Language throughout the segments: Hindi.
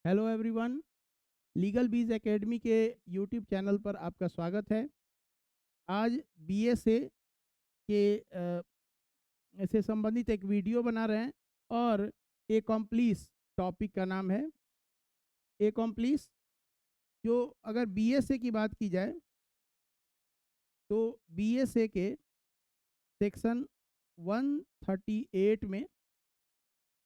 हेलो एवरीवन, लीगल बीज एकेडमी के यूट्यूब चैनल पर आपका स्वागत है। आज बीएसए के से संबंधित एक वीडियो बना रहे हैं और एकम्प्लीस टॉपिक का नाम है। एकम्प्लीस जो अगर बीएसए की बात की जाए तो बीएसए के सेक्शन 138 में,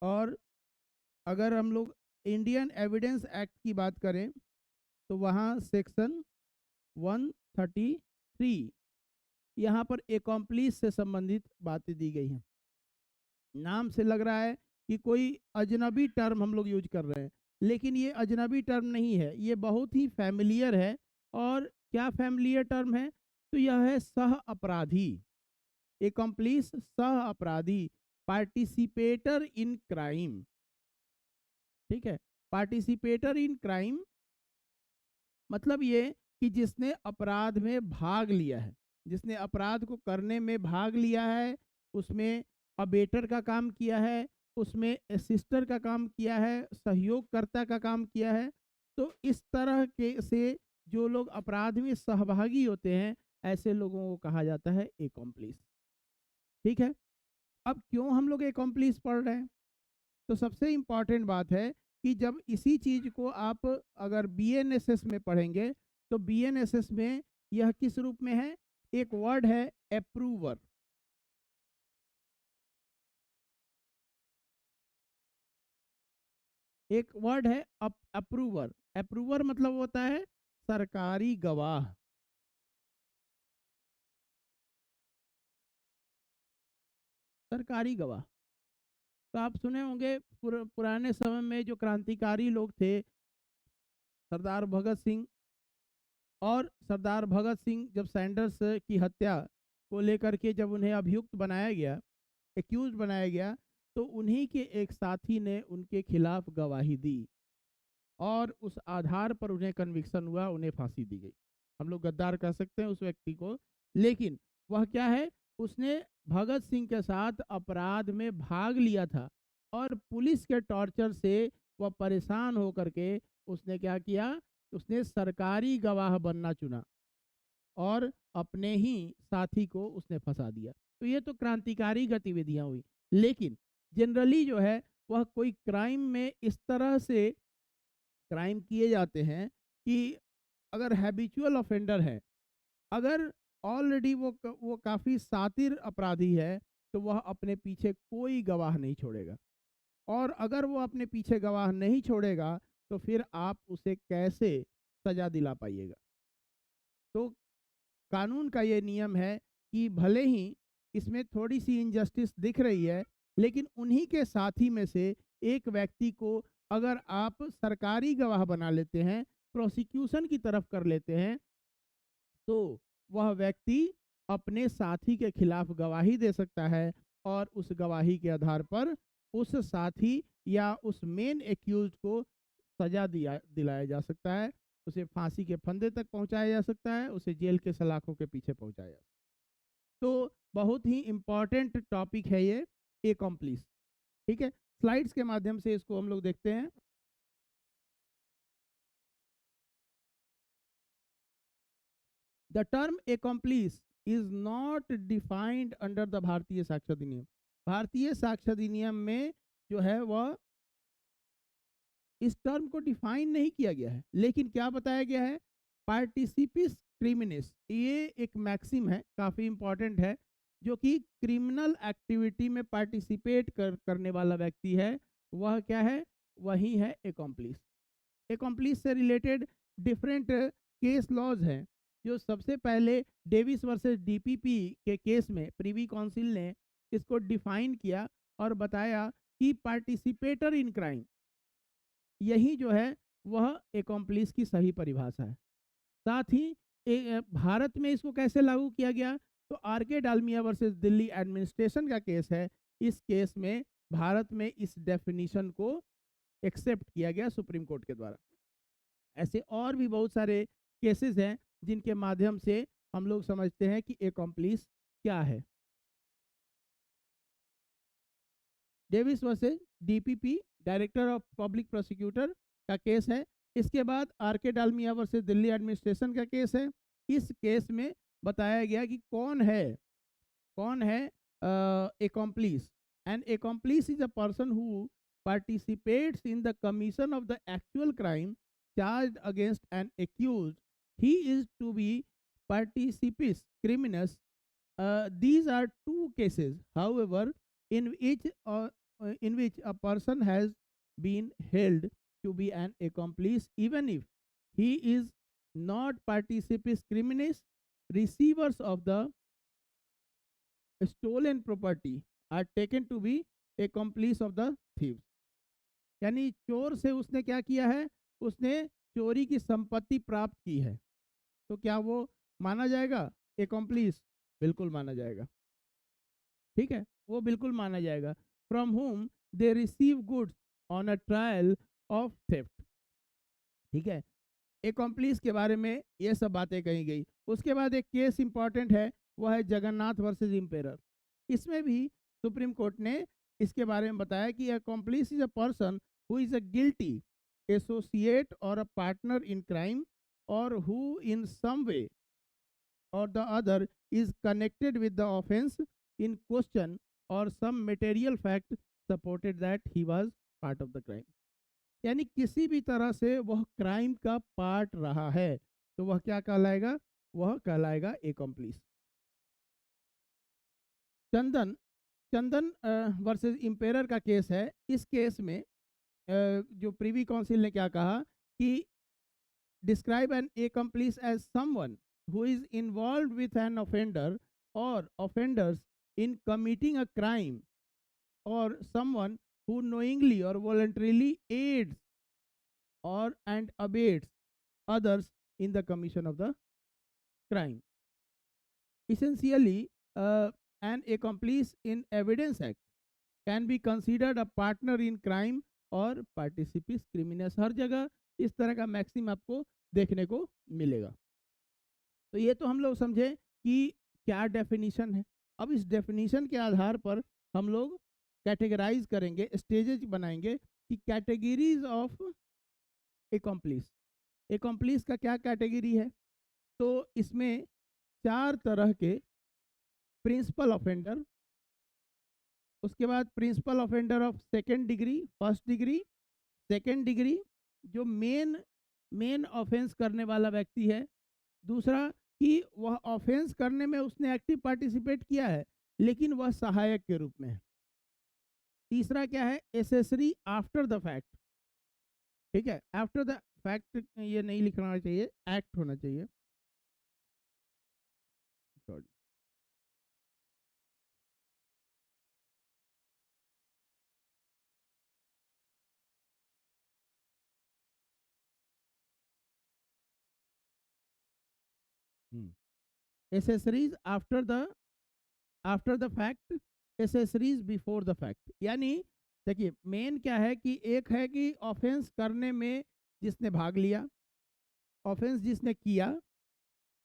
और अगर हम लोग इंडियन एविडेंस एक्ट की बात करें तो वहाँ सेक्शन 133, यहाँ पर एकम्प्लीस से संबंधित बातें दी गई हैं। नाम से लग रहा है कि कोई अजनबी टर्म हम लोग यूज कर रहे हैं, लेकिन ये अजनबी टर्म नहीं है, ये बहुत ही फैमिलियर है। और क्या फैमिलियर टर्म है? तो यह है सह अपराधी। एकम्प्लीस सह अपराधी, पार्टिसिपेटर इन क्राइम। ठीक है, पार्टिसिपेटर इन क्राइम मतलब ये कि जिसने अपराध में भाग लिया है, जिसने अपराध को करने में भाग लिया है, उसमें अबेटर का काम किया है, उसमें असिस्टर का काम किया है, सहयोगकर्ता का काम किया है। तो इस तरह के से जो लोग अपराध में सहभागी होते हैं, ऐसे लोगों को कहा जाता है एकम्प्लिस। ठीक है, अब क्यों हम लोग एकम्प्लिस पढ़ रहे हैं? तो सबसे इम्पॉर्टेंट बात है कि जब इसी चीज को आप अगर बीएनएसएस में पढ़ेंगे तो बीएनएसएस में यह किस रूप में है? एक वर्ड है अप्रूवर। एक वर्ड है अप्रूवर। अप्रूवर मतलब होता है सरकारी गवाह। सरकारी गवाह तो आप सुने होंगे पुराने समय में जो क्रांतिकारी लोग थे, सरदार भगत सिंह। और सरदार भगत सिंह जब सैंडर्स की हत्या को लेकर के जब उन्हें अभियुक्त बनाया गया, एक्यूज बनाया गया, तो उन्हीं के एक साथी ने उनके खिलाफ गवाही दी और उस आधार पर उन्हें कन्विक्शन हुआ, उन्हें फांसी दी गई। हम लोग गद्दार कह सकते हैं उस व्यक्ति को, लेकिन वह क्या है? उसने भगत सिंह के साथ अपराध में भाग लिया था और पुलिस के टॉर्चर से वह परेशान होकर के उसने क्या किया? उसने सरकारी गवाह बनना चुना और अपने ही साथी को उसने फंसा दिया। तो ये तो क्रांतिकारी गतिविधियां हुई, लेकिन जनरली जो है वह कोई क्राइम में इस तरह से क्राइम किए जाते हैं कि अगर हैबिचुअल ऑफेंडर है, अगर ऑलरेडी वो काफ़ी शातिर अपराधी है, तो वह अपने पीछे कोई गवाह नहीं छोड़ेगा। और अगर वो अपने पीछे गवाह नहीं छोड़ेगा तो फिर आप उसे कैसे सजा दिला पाइएगा? तो कानून का ये नियम है कि भले ही इसमें थोड़ी सी इनजस्टिस दिख रही है, लेकिन उन्हीं के साथी में से एक व्यक्ति को अगर आप सरकारी गवाह बना लेते हैं, प्रोसिक्यूशन की तरफ कर लेते हैं, तो वह व्यक्ति अपने साथी के खिलाफ गवाही दे सकता है और उस गवाही के आधार पर उस साथी या उस मेन एक्यूज को सजा दिलाया जा सकता है, उसे फांसी के फंदे तक पहुंचाया जा सकता है, उसे जेल के सलाखों के पीछे पहुंचाया जा सकता है। तो बहुत ही इंपॉर्टेंट टॉपिक है ये एकम्प्लिस। ठीक है, स्लाइड्स के माध्यम से इसको हम लोग देखते हैं। The term accomplice is not defined under the भारतीय साक्ष्य अधिनियम। भारतीय साक्ष्य अधिनियम में जो है वह इस टर्म को डिफाइन नहीं किया गया है, लेकिन क्या बताया गया है? पार्टिसिपिस क्रिमिनिस, ये एक मैक्सिम है, काफ़ी इंपॉर्टेंट है, जो कि क्रिमिनल एक्टिविटी में पार्टिसिपेट करने वाला व्यक्ति है, वह क्या है? वही है एकम्प्लिस। एकम्प्लिस से रिलेटेड डिफरेंट केस लॉज हैं। जो सबसे पहले डेविस वर्सेस डीपीपी के केस में प्रीवी काउंसिल ने इसको डिफाइन किया और बताया कि पार्टिसिपेटर इन क्राइम, यही जो है वह एकम्प्लिस की सही परिभाषा है। साथ ही भारत में इसको कैसे लागू किया गया? तो आर के डालमिया वर्सेस दिल्ली एडमिनिस्ट्रेशन का केस है। इस केस में भारत में इस डेफिनीशन को एक्सेप्ट किया गया सुप्रीम कोर्ट के द्वारा। ऐसे और भी बहुत सारे केसेस हैं जिनके माध्यम से हम लोग समझते हैं कि एकम्प्लिस क्या है। Davis versus DPP, director of public prosecutor का केस है। इसके बाद R K. Dalmia versus Delhi administration का केस है। इस केस में बताया गया कि कौन है accomplice, and accomplice is a person who participates in the commission of the actual crime charged against an accused. He is to be participes criminus. These are two cases, however, in which a person has been held to be an accomplice even if he is not participes criminis. Receivers of the stolen property are taken to be accomplice of the thieves. यानी चोर से उसने क्या किया है, उसने चोरी की संपत्ति प्राप्त की है, तो क्या वो माना जाएगा accomplice? बिल्कुल माना जाएगा। ठीक है, वो बिल्कुल माना जाएगा। From whom they receive goods on a trial of theft। ठीक है, accomplice के बारे में ये सब बातें कही गई। उसके बाद एक केस इंपॉर्टेंट है, वो है जगन्नाथ वर्सेस इम्पेरर। इसमें भी सुप्रीम कोर्ट ने इसके बारे में बताया कि accomplice is a person who is a guilty associate और अ पार्टनर इन क्राइम और who in some way or the other is connected with the offense in question or some material fact supported that he was part of the crime। यानी किसी भी तरह से वह क्राइम का पार्ट रहा है तो वह क्या कहलाएगा, वह कहलाएगा accomplice। चंदन चंदन वर्सेस इम्पेरर का केस है। इस केस में जो प्रीवी काउंसिल ने क्या कहा कि describe an accomplice as someone who is involved with an offender or offenders in committing a crime or someone who knowingly or voluntarily aids or and abates others in the commission of the crime। Essentially, an accomplice in evidence act can be considered a partner in crime और participes criminis। हर जगह इस तरह का मैक्सिम आपको देखने को मिलेगा। तो ये तो हम लोग समझे कि क्या डेफिनेशन है। अब इस डेफिनेशन के आधार पर हम लोग कैटेगराइज करेंगे, स्टेजेज बनाएंगे कि कैटेगरीज ऑफ accomplice। accomplice का क्या कैटेगरी है, तो इसमें 4 तरह के प्रिंसिपल ऑफेंडर, उसके बाद principal offender of second degree, first degree, second degree जो मेन ऑफेंस करने वाला व्यक्ति है। दूसरा कि वह ऑफेंस करने में उसने एक्टिव पार्टिसिपेट किया है लेकिन वह सहायक के रूप में है। तीसरा क्या है, एसेसरी आफ्टर द फैक्ट। ठीक है, आफ्टर द फैक्ट ये नहीं लिखना चाहिए, एक्ट होना चाहिए। Sorry, accessories after the fact, accessories before the fact. यानी देखिए मेन क्या है कि एक है कि ऑफेंस करने में जिसने भाग लिया, ऑफेंस जिसने किया,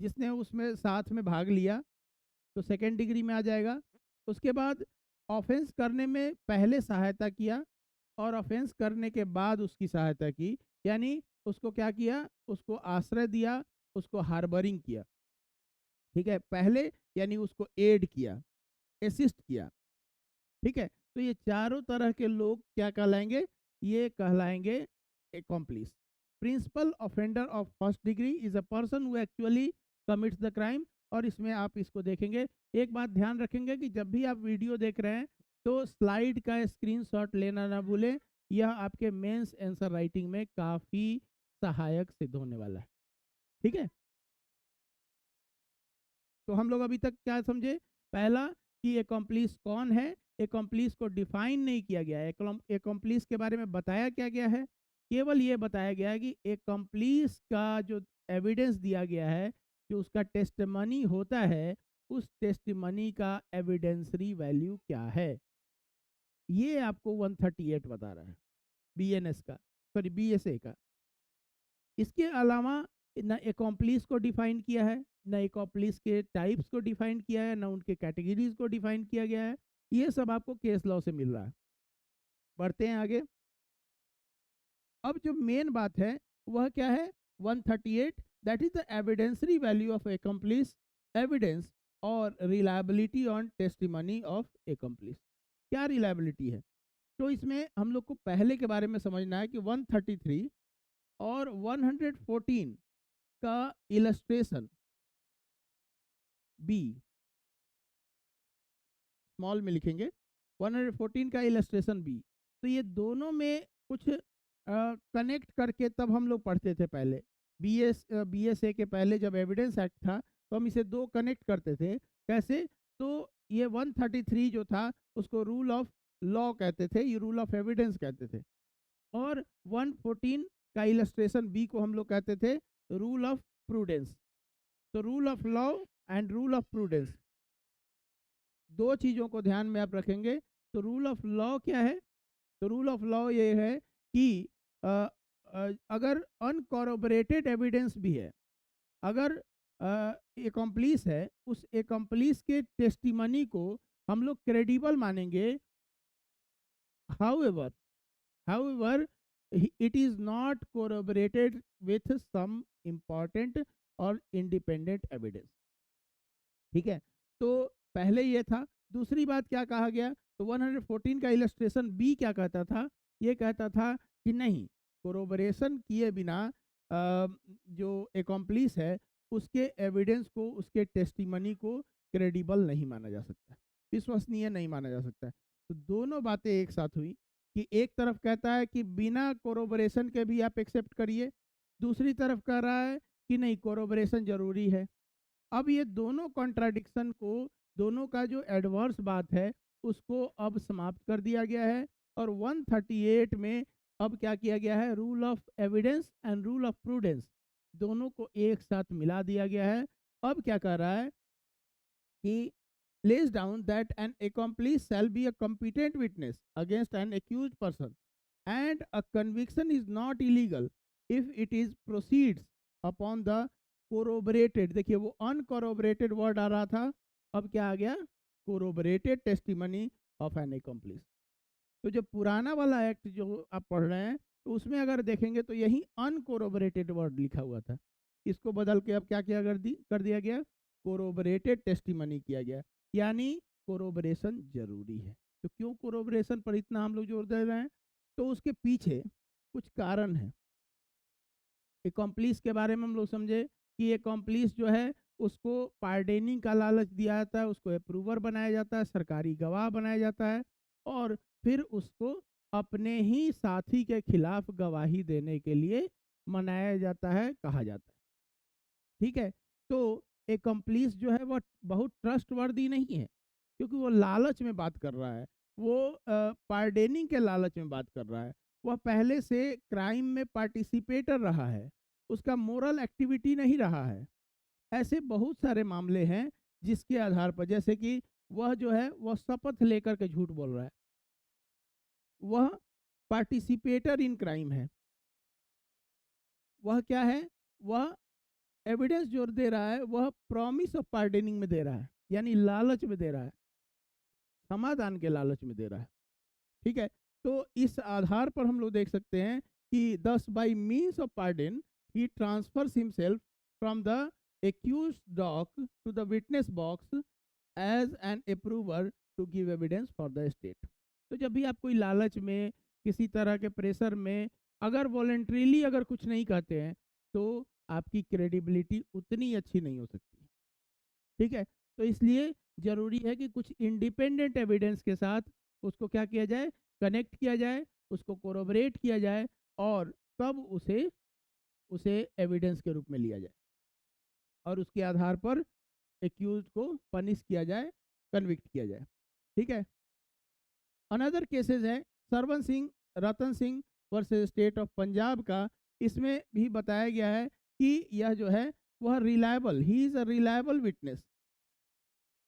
जिसने उसमें साथ में भाग लिया तो सेकेंड डिग्री में आ जाएगा। उसके बाद ऑफेंस करने में पहले सहायता किया और ऑफेंस करने के बाद उसकी सहायता की, यानी उसको क्या किया, उसको आश्रय दिया, उसको हार्बरिंग किया। ठीक है, पहले यानी उसको एड किया, असिस्ट किया। ठीक है, तो ये चारों तरह के लोग क्या कहलाएंगे, ये कहलाएंगे accomplice। Principal offender of first degree is a person who actually commits the crime. और इसमें आप इसको देखेंगे, एक बात ध्यान रखेंगे कि जब भी आप वीडियो देख रहे हैं तो स्लाइड का स्क्रीनशॉट लेना ना भूलें, यह आपके मेंस आंसर राइटिंग में काफ़ी सहायक सिद्ध होने वाला है। ठीक है, तो हम लोग अभी तक क्या समझे, पहला कि accomplice कौन है, accomplice को डिफाइन नहीं किया गया है, accomplice के बारे में बताया क्या गया है, केवल ये बताया गया है कि accomplice का जो एविडेंस दिया गया है, जो उसका टेस्टिमनी होता है, उस टेस्टिमनी का एविडेंसरी वैल्यू क्या है, ये आपको 138 बता रहा है बीएनएस का, सॉरी बीएसए का। इसके अलावा न accomplice को डिफाइन किया है, न accomplice के टाइप्स को डिफाइन किया है, न उनके कैटेगरीज को डिफाइन किया गया है। ये सब आपको केस लॉ से मिल रहा है। बढ़ते हैं आगे। अब जो मेन बात है वह क्या है, 138, that is the evidentiary value of accomplice evidence और reliability on testimony of accomplice। क्या रिलायबिलिटी है? तो इसमें हम लोग को पहले के बारे में समझना है कि 133 और 114 का इलस्ट्रेशन बी, स्मॉल में लिखेंगे 114 का इलस्ट्रेशन बी। तो ये दोनों में कुछ कनेक्ट करके तब हम लोग पढ़ते थे पहले, बीएसए के पहले जब एविडेंस एक्ट था तो हम इसे दो कनेक्ट करते थे। कैसे? तो ये 133 जो था उसको रूल ऑफ लॉ कहते थे, ये रूल ऑफ एविडेंस कहते थे, और 114 का इलस्ट्रेशन बी को हम लोग कहते थे रूल ऑफ प्रूडेंस। तो rule of law and rule of prudence, दो चीज़ों को ध्यान में आप रखेंगे। तो रूल ऑफ लॉ क्या है? तो रूल ऑफ लॉ ये है कि अगर अनकॉरोबरेटेड एविडेंस भी है, अगर एकम्प्लीस है, उस एकम्प्लीस के टेस्टिमनी को हम लोग क्रेडिबल मानेंगे। However however it is not corroborated with some important और इंडिपेंडेंट एविडेंस। ठीक है, तो पहले ये था। दूसरी बात क्या कहा गया? तो 114 का इलस्ट्रेशन बी क्या कहता था? ये कहता था कि नहीं, कोरोबरेशन किए बिना जो एकम्प्लीस है उसके एविडेंस को, उसके टेस्टिमनी को क्रेडिबल नहीं माना जा सकता, विश्वसनीय नहीं माना जा सकता। तो दोनों बातें एक साथ हुई कि एक तरफ कहता है कि बिना कोरोबरेशन के भी आप एक्सेप्ट करिए, दूसरी तरफ कह रहा है कि नहीं, कोरोबरेशन जरूरी है। अब ये दोनों कॉन्ट्राडिक्शन को, दोनों का जो एडवर्स बात है उसको अब समाप्त कर दिया गया है, और 138 में अब क्या किया गया है? Rule of evidence and rule of prudence दोनों को एक साथ मिला दिया गया है। अब क्या कर रहा है कि lays down that an accomplice shall be a competent witness against an accused person, and a conviction is not illegal if it is proceeds upon the corroborated, देखिए वो uncorroborated वर्ड आ रहा था, अब क्या आ गया? corroborated testimony of an accomplice। तो जो पुराना वाला एक्ट जो आप पढ़ रहे हैं तो उसमें अगर देखेंगे तो यही अनकोरोबरेटेड वर्ड लिखा हुआ था, इसको बदल के अब क्या किया कर दिया गया? कोरोबरेटेड टेस्टिमनी किया गया, यानी कोरोबरेशन जरूरी है। तो क्यों कोरोबरेशन पर इतना हम लोग जोर दे रहे हैं? तो उसके पीछे कुछ कारण है। एकम्प्लीस के बारे में हम लोग समझे कि एकम्प्लीस जो है उसको पार्डेनिंग का लालच दिया जाता है, उसको अप्रूवर बनाया जाता है, सरकारी गवाह बनाया जाता है, और फिर उसको अपने ही साथी के खिलाफ गवाही देने के लिए मनाया जाता है, कहा जाता है। ठीक है, तो एकम्प्लीस जो है वह बहुत ट्रस्टवर्दी नहीं है, क्योंकि वो लालच में बात कर रहा है, वो पार्डेनिंग के लालच में बात कर रहा है, वह पहले से क्राइम में पार्टिसिपेटर रहा है, उसका मोरल एक्टिविटी नहीं रहा है। ऐसे बहुत सारे मामले हैं जिसके आधार पर, जैसे कि वह जो है वह शपथ लेकर के झूठ बोल रहा है, वह पार्टिसिपेटर इन क्राइम है। वह क्या है? वह एविडेंस जो दे रहा है वह प्रॉमिस ऑफ पार्डनिंग में दे रहा है, यानी लालच में दे रहा है, समाधान के लालच में दे रहा है। ठीक है, तो इस आधार पर हम लोग देख सकते हैं कि thus by means of pardon he transfers himself from the accused dock to the witness box as an approver to give evidence for the state. तो जब भी आप कोई लालच में, किसी तरह के प्रेशर में अगर वॉलेंट्रीली अगर कुछ नहीं कहते हैं तो आपकी क्रेडिबिलिटी उतनी अच्छी नहीं हो सकती। ठीक है, तो इसलिए जरूरी है कि कुछ इंडिपेंडेंट एविडेंस के साथ उसको क्या किया जाए? कनेक्ट किया जाए, उसको कोरोबरेट किया जाए, और तब उसे उसे एविडेंस के रूप में लिया जाए, और उसके आधार पर एक्यूज को पनिश किया जाए, कन्विक्ट किया जाए। ठीक है, अनदर केसेस है Sarwan Singh, Ratan Singh versus state of Punjab का। इसमें भी बताया गया है कि यह जो है वह reliable, he is a reliable witness,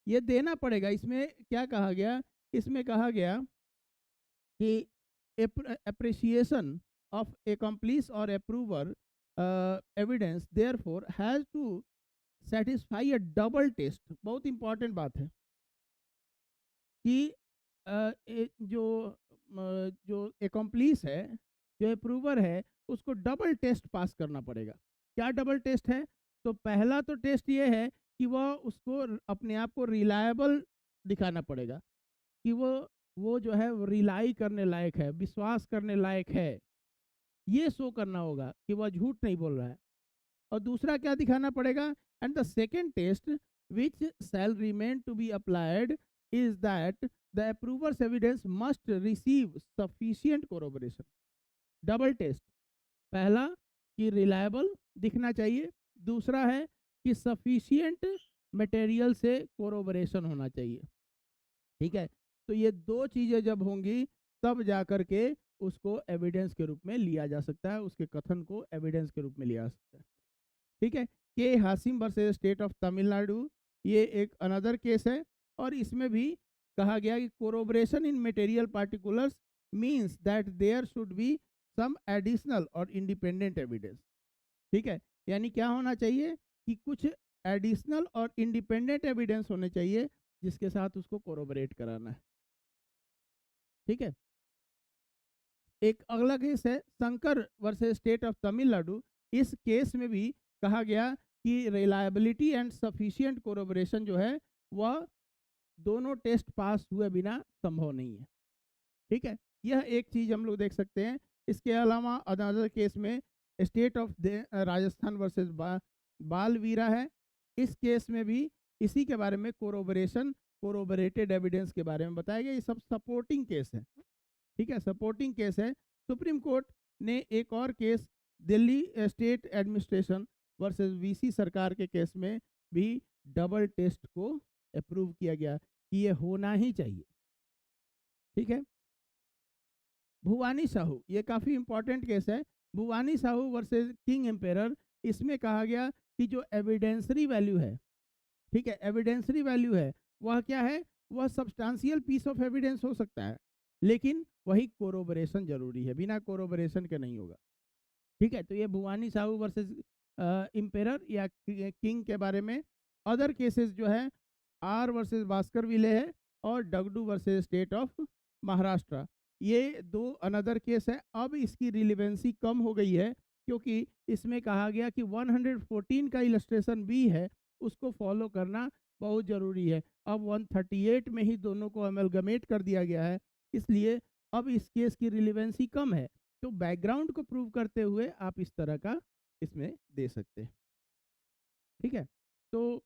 ये देना पड़ेगा। इसमें क्या कहा गया? इसमें कहा गया कि appreciation of accomplice or approver evidence therefore has to satisfy a double test। बहुत इंपॉर्टेंट बात है कि जो जो accomplice है जो अप्रूवर है उसको डबल टेस्ट पास करना पड़ेगा। क्या डबल टेस्ट है? तो पहला तो टेस्ट ये है कि वह उसको अपने आप को रिलायबल दिखाना पड़ेगा, कि वो जो है रिलाई करने लायक है, विश्वास करने लायक है, ये शो करना होगा कि वह झूठ नहीं बोल रहा है। और दूसरा क्या दिखाना पड़ेगा? And the second test which shall remain to be applied is that the approver's evidence must receive sufficient corroboration. Double test, पहला कि रिलायबल दिखना चाहिए, दूसरा है कि सफिशिएंट मटेरियल से कोरोबोरेशन होना चाहिए। ठीक है, तो ये दो चीजें जब होंगी तब जा करके उसको एविडेंस के रूप में लिया जा सकता है, उसके कथन को एविडेंस के रूप में लिया जा सकता है। ठीक है, K Hashim versus state of Tamil Nadu, ये एक अनदर केस है, और इसमें भी कहा गया कि corroboration in material particulars means that there should be some additional और इंडिपेंडेंट एविडेंस। ठीक है, यानी क्या होना चाहिए कि कुछ एडिशनल और इंडिपेंडेंट एविडेंस होने चाहिए जिसके साथ उसको कोरोबरेट कराना है। ठीक है, एक अगला केस है Shankar versus state of Tamil Nadu. इस केस में भी कहा गया कि रिलायबिलिटी एंड सफिशिएंट कोरोबरेशन जो है वह दोनों टेस्ट पास हुए बिना संभव नहीं है। ठीक है, यह एक चीज हम लोग देख सकते हैं। इसके अलावा अनदर केस में स्टेट ऑफ राजस्थान वर्सेस बालवीरा है। इस केस में भी इसी के बारे में कोरोबरेटेड एविडेंस के बारे में बताया गया। ये सब सपोर्टिंग केस है। ठीक है, सपोर्टिंग केस है। सुप्रीम कोर्ट ने एक और case Delhi state administration versus VC सरकार के केस में भी डबल टेस्ट को अप्रूव किया गया कि ये होना ही चाहिए। ठीक है, भुवानी साहू, ये काफ़ी इंपॉर्टेंट केस है। Bhuvani Sahu versus king emperor, इसमें कहा गया कि जो एविडेंसरी वैल्यू है, ठीक है, एविडेंसरी वैल्यू है, वह क्या है? वह सब्सटेंशियल पीस ऑफ एविडेंस हो सकता है, लेकिन वही कोरोबरेशन जरूरी है, बिना कोरोबरेशन के नहीं होगा। ठीक है, तो ये भुवानी साहू वर्सेस इम्पेरर या किंग के बारे में। अदर केसेस जो है आर वर्सेस भास्कर विले है, और डगडू वर्सेस स्टेट ऑफ महाराष्ट्र, ये दो अनदर केस है। अब इसकी रिलेवेंसी कम हो गई है क्योंकि इसमें कहा गया कि 114 का इलस्ट्रेशन भी है, उसको फॉलो करना बहुत ज़रूरी है। अब 138 में ही दोनों को अमेलगमेट कर दिया गया है, इसलिए अब इस केस की रिलेवेंसी कम है। तो बैकग्राउंड को प्रूव करते हुए आप इस तरह का इसमें दे सकते हैं। ठीक है, तो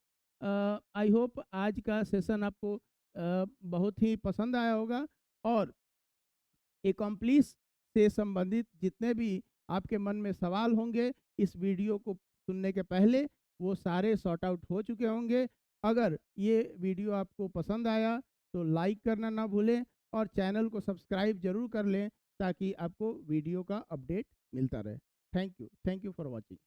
आई होप आज का सेशन आपको बहुत ही पसंद आया होगा, और एकम्प्लिश से संबंधित जितने भी आपके मन में सवाल होंगे इस वीडियो को सुनने के पहले, वो सारे सॉर्ट आउट हो चुके होंगे। अगर ये वीडियो आपको पसंद आया तो लाइक करना ना भूलें, और चैनल को सब्सक्राइब जरूर कर लें ताकि आपको वीडियो का अपडेट मिलता रहे। Thank you for watching.